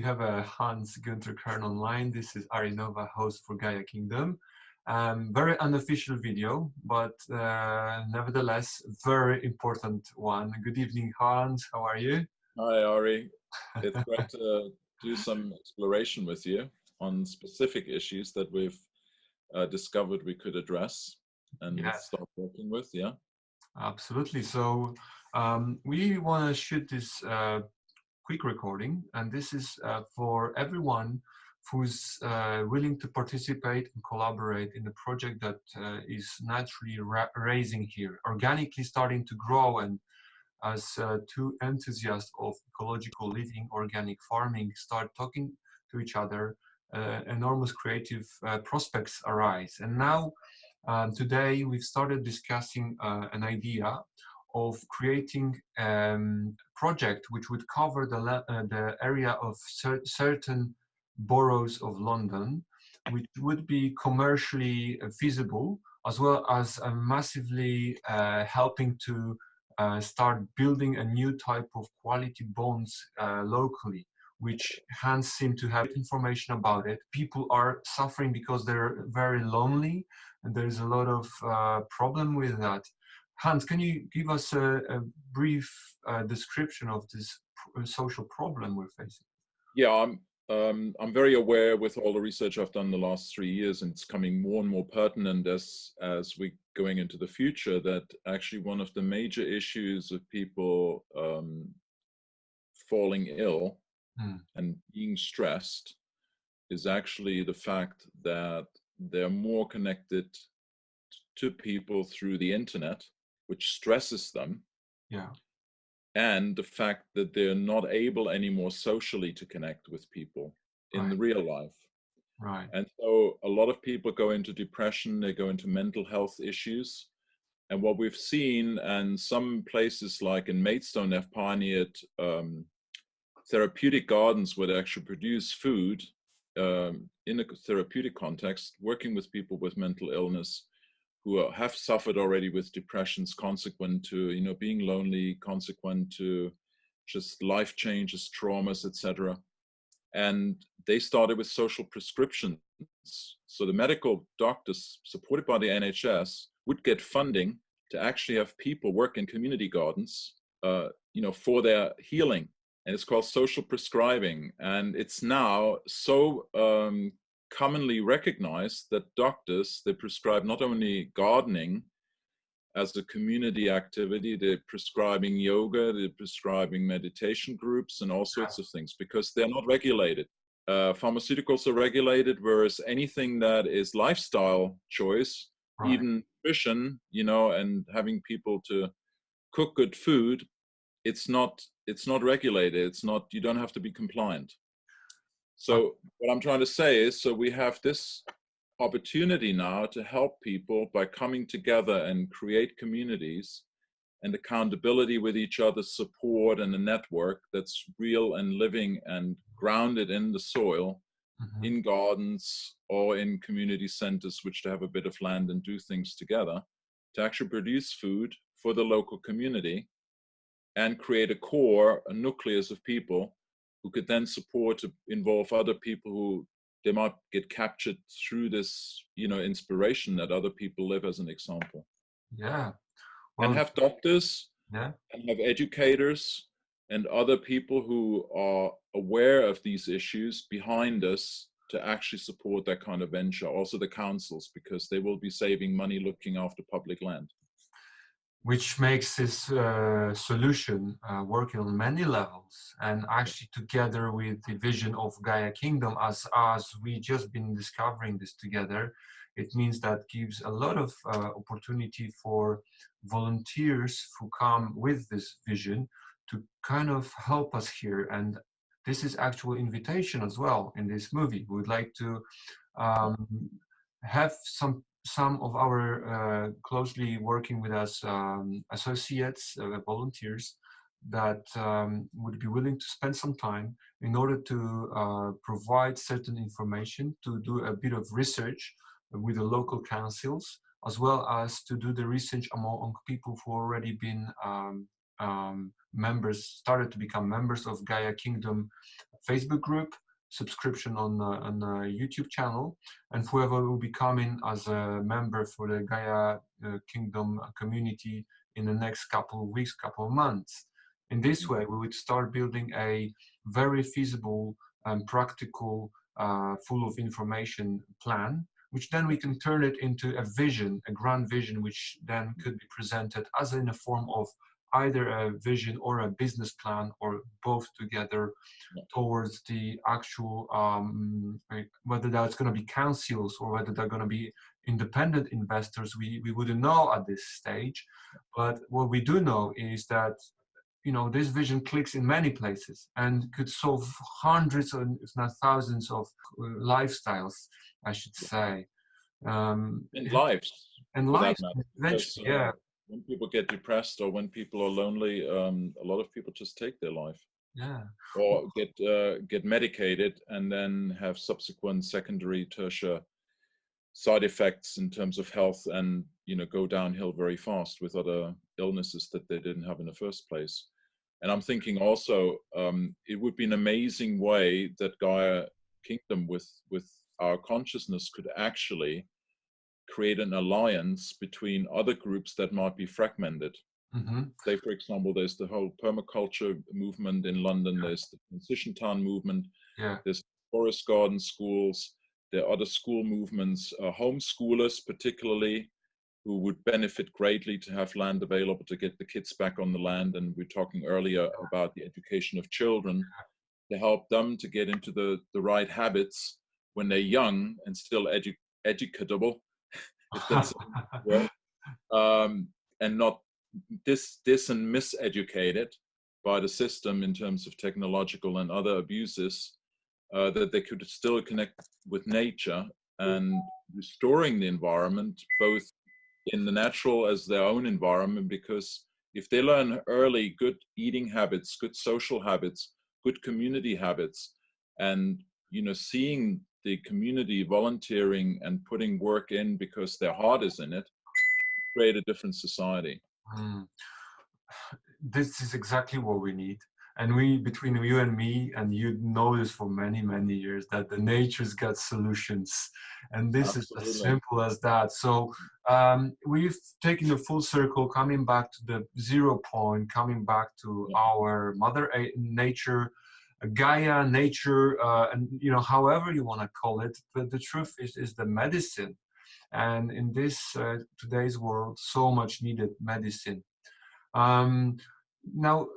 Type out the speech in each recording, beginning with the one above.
have a Hans-Gūnther KERN online. This is Ari Nova, host for Gaia Kingdom. Very unofficial video, but nevertheless, very important one. Good evening, Hans. How are you? Hi, Ari. It's great to do some exploration with you on specific issues that we've discovered we could address and start working with. Yeah, absolutely. So we want to shoot this quick recording, and this is for everyone who's willing to participate and collaborate in the project that is naturally raising here, organically starting to grow. And as two enthusiasts of ecological living, organic farming start talking to each other, enormous creative prospects arise. And now today we've started discussing an idea of creating a project which would cover the area of certain boroughs of London, which would be commercially feasible, as well as massively helping to start building a new type of quality bonds locally, which Hans seemed to have information about it. People are suffering because they're very lonely, and there's a lot of problem with that. Hans, can you give us a brief description of this social problem we're facing? Yeah, I'm very aware with all the research I've done the last 3 years, and it's coming more and more pertinent as we're going into the future, that actually one of the major issues of people falling ill and being stressed is actually the fact that they're more connected to people through the internet, which stresses them. Yeah. And the fact that they're not able anymore socially to connect with people in the real life. Right. And so a lot of people go into depression, they go into mental health issues. And what we've seen, and some places like in Maidstone have pioneered therapeutic gardens where they actually produce food in a therapeutic context, working with people with mental illness who have suffered already with depressions consequent to, you know, being lonely, consequent to just life changes, traumas, etc. And they started with social prescriptions. So the medical doctors, supported by the NHS, would get funding to actually have people work in community gardens, you know, for their healing. And it's called social prescribing. And it's now so commonly recognized that doctors, they prescribe not only gardening as a community activity, they're prescribing yoga, they're prescribing meditation groups and all sorts of things because they're not regulated. Pharmaceuticals are regulated, whereas anything that is lifestyle choice, even nutrition, you know, and having people to cook good food, it's not regulated. It's not, you don't have to be compliant. So what I'm trying to say is, so we have this opportunity now to help people by coming together and create communities and accountability with each other, support, and a network that's real and living and grounded in the soil, in gardens or in community centers, which to have a bit of land and do things together to actually produce food for the local community and create a core, a nucleus of people who could then support to involve other people who they might get captured through this, you know, inspiration that other people live as an example. Yeah. Well, and have doctors, and have educators and other people who are aware of these issues behind us to actually support that kind of venture. Also the councils, because they will be saving money looking after public land. Which makes this solution working on many levels, and actually together with the vision of Gaia Kingdom, as we just been discovering this together, it means that gives a lot of opportunity for volunteers who come with this vision to kind of help us here. And this is actual invitation as well in this movie. We would like to have some of our closely working with us associates, volunteers that would be willing to spend some time in order to provide certain information, to do a bit of research with the local councils, as well as to do the research among people who already been members, started to become members of Gaia Kingdom Facebook group, subscription on a YouTube channel, and whoever will be coming as a member for the Gaia Kingdom community in the next couple of weeks, couple of months. In this way, we would start building a very feasible and practical, full of information plan, which then we can turn it into a vision, a grand vision, which then could be presented as in a form of either a vision or a business plan, or both together, towards the actual, whether that's going to be councils or whether they're going to be independent investors, we wouldn't know at this stage. But what we do know is that, you know, this vision clicks in many places and could solve hundreds, if not thousands, of lifestyles, I should say. And lives. And lives, eventually, yeah. When people get depressed or when people are lonely, a lot of people just take their life. Yeah. Or get medicated and then have subsequent secondary, tertiary side effects in terms of health, and, you know, go downhill very fast with other illnesses that they didn't have in the first place. And I'm thinking also, it would be an amazing way that Gaia Kingdom with our consciousness could actually create an alliance between other groups that might be fragmented. Mm-hmm. Say, for example, there's the whole permaculture movement in London, there's the transition town movement, there's forest garden schools, there are other school movements, homeschoolers particularly, who would benefit greatly to have land available to get the kids back on the land. And we were talking earlier about the education of children, to help them to get into the right habits when they're young and still educatable, if that's a word, and not dis and miseducated by the system in terms of technological and other abuses, that they could still connect with nature and restoring the environment, both in the natural as their own environment. Because if they learn early good eating habits, good social habits, good community habits, and, you know, seeing the community volunteering and putting work in because their heart is in it, create a different society. This is exactly what we need. And we, between you and me, and you know this for many, many years, that the nature's got solutions. And this Absolutely. is as simple as that. So we've taken the full circle, coming back to the 0 point, coming back to our mother nature, Gaia nature, and, you know, however you want to call it. But the truth is the medicine. And in this today's world, so much needed medicine. Now,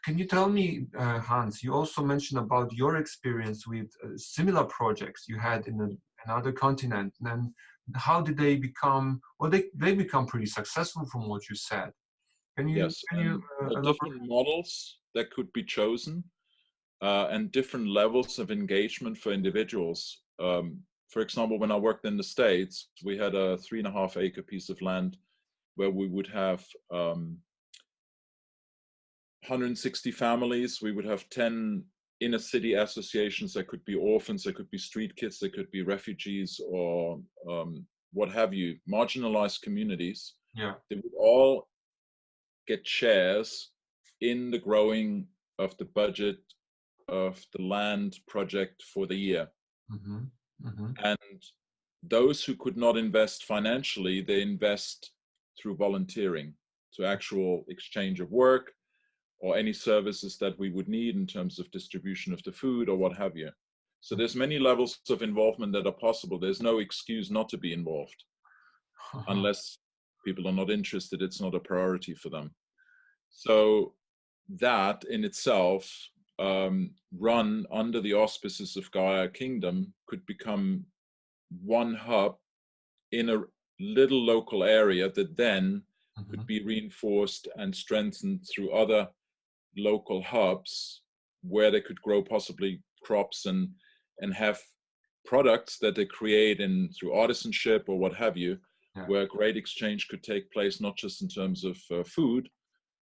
can you tell me, Hans, you also mentioned about your experience with similar projects you had in another continent, and how did they become, well, they become pretty successful from what you said. Can you, yes, different models that could be chosen, and different levels of engagement for individuals. For example, when I worked in the States, we had a 3.5 acre piece of land where we would have 160 families. We would have 10 inner city associations. There could be orphans, there could be street kids, there could be refugees, or what have you, marginalized communities. Yeah. They would all get shares in the growing of the budget of the land project for the year. Mm-hmm. Mm-hmm. And those who could not invest financially, they invest through volunteering, to actual exchange of work, or any services that we would need in terms of distribution of the food or what have you. So there's many levels of involvement that are possible. There's no excuse not to be involved. Unless people are not interested, it's not a priority for them. So that in itself, run under the auspices of Gaia Kingdom, could become one hub in a little local area that then could be reinforced and strengthened through other local hubs, where they could grow possibly crops and have products that they create in through artisanship or what have you, where great exchange could take place, not just in terms of food,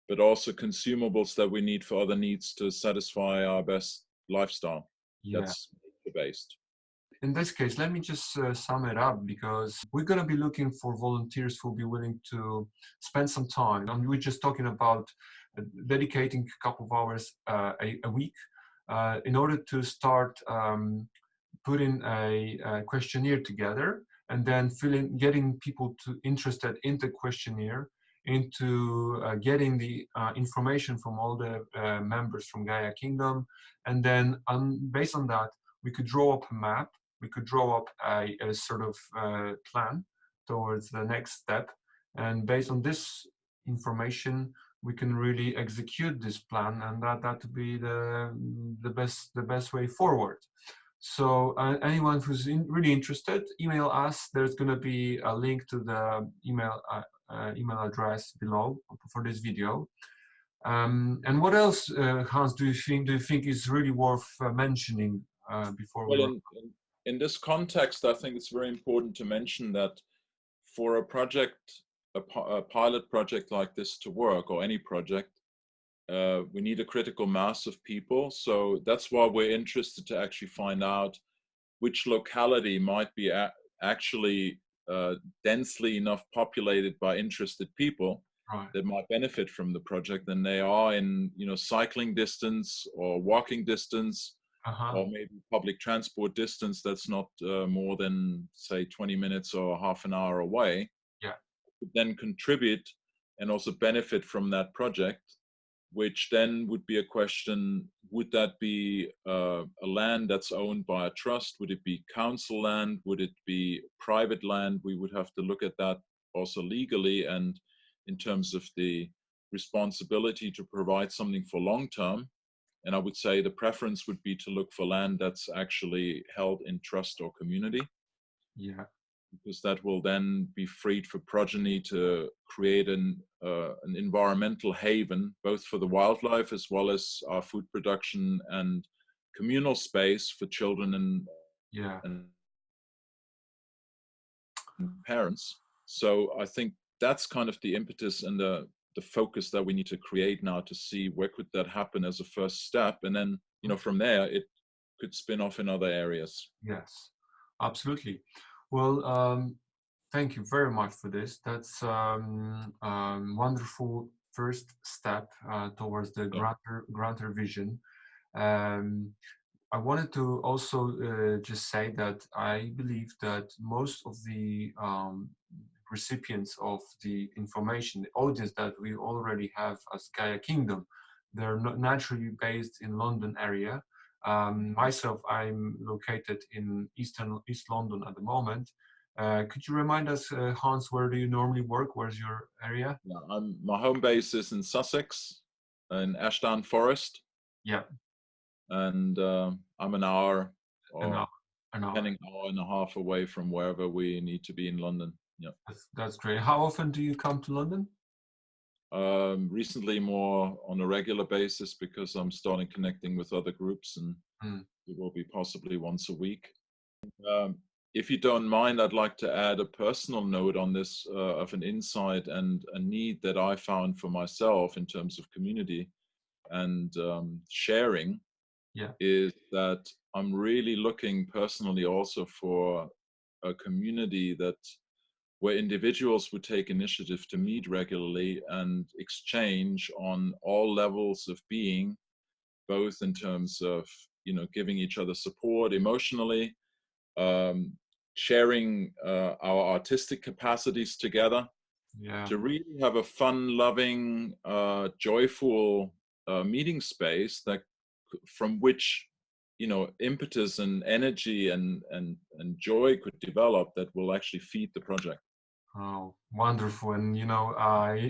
but also consumables that we need for other needs to satisfy our best lifestyle. That's based. In this case, let me just sum it up, because we're going to be looking for volunteers who will be willing to spend some time. And we're just talking about dedicating a couple of hours a week in order to start putting a questionnaire together, and then getting people interested in the questionnaire, into getting the information from all the members from Gaia Kingdom, and then based on that, we could draw up a map, we could draw up a sort of plan towards the next step, and based on this information, we can really execute this plan, and that would be the best way forward. So anyone who's really interested, email us. There's going to be a link to the email address below for this video. And what else, Hans, do you think is really worth mentioning before we? Well, in this context, I think it's very important to mention that for a project, a pilot project like this to work, or any project, we need a critical mass of people. So that's why we're interested to actually find out which locality might be actually densely enough populated by interested people that might benefit from the project, and they are in, you know, cycling distance or walking distance, or maybe public transport distance that's not more than, say, 20 minutes or half an hour away. Yeah. Then contribute and also benefit from that project, which then would be a question: would that be a land that's owned by a trust? Would it be council land? Would it be private land? We would have to look at that also legally, and in terms of the responsibility to provide something for long term. And I would say the preference would be to look for land that's actually held in trust or community. Yeah. Because that will then be freed for progeny to create an environmental haven, both for the wildlife as well as our food production and communal space for children and parents. So I think that's kind of the impetus and the focus that we need to create now, to see where could that happen as a first step, and then, you know, from there it could spin off in other areas. Yes, absolutely. Well, thank you very much for this. That's wonderful first step towards the grantor vision. I wanted to also just say that I believe that most of the recipients of the information, the audience that we already have as Gaia Kingdom, they're not naturally based in London area. Myself, I'm located in East London at the moment. Could you remind us, Hans, where do you normally work? Where's your area? Yeah, my home base is in Sussex, in Ashdown Forest. Yeah. And I'm an hour or an hour and a half away from wherever we need to be in London. Yeah, that's great. How often do you come to London? Recently, more on a regular basis, because I'm starting connecting with other groups, and it will be possibly once a week. If you don't mind, I'd like to add a personal note on this, of an insight and a need that I found for myself in terms of community and sharing. Yeah. Is that I'm really looking personally also for a community where individuals would take initiative to meet regularly and exchange on all levels of being, both in terms of, you know, giving each other support emotionally, sharing our artistic capacities together, to really have a fun, loving, joyful meeting space that from which, you know, impetus and energy and joy could develop, that will actually feed the project. Oh, wonderful! And you know,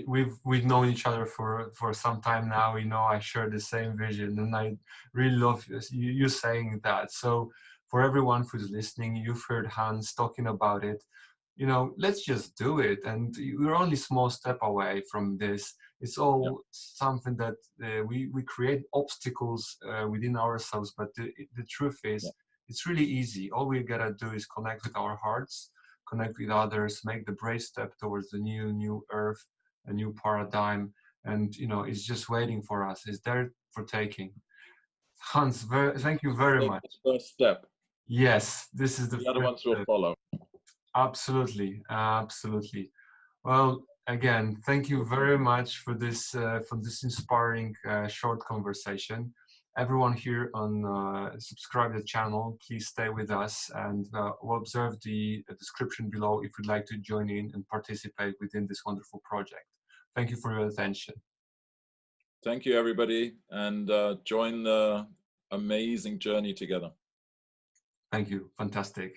we've known each other for some time now. You know, I share the same vision, and I really love you saying that. So, for everyone who's listening, you've heard Hans talking about it. You know, let's just do it, and we're only small step away from this. It's all something that we create obstacles within ourselves, but the truth is, it's really easy. All we gotta do is connect with our hearts, connect with others, make the brave step towards the new earth, a new paradigm, and you know, it's just waiting for us. It's there for taking. Hans, thank you very much. First step. Yes, this is the other ones will follow. Absolutely, absolutely. Well, again, thank you very much for this inspiring short conversation. everyone here on subscribe the channel. Please stay with us, and we'll observe the description below if you'd like to join in and participate within this wonderful project. Thank you for your attention. Thank you, everybody, and join the amazing journey together. Thank you. Fantastic.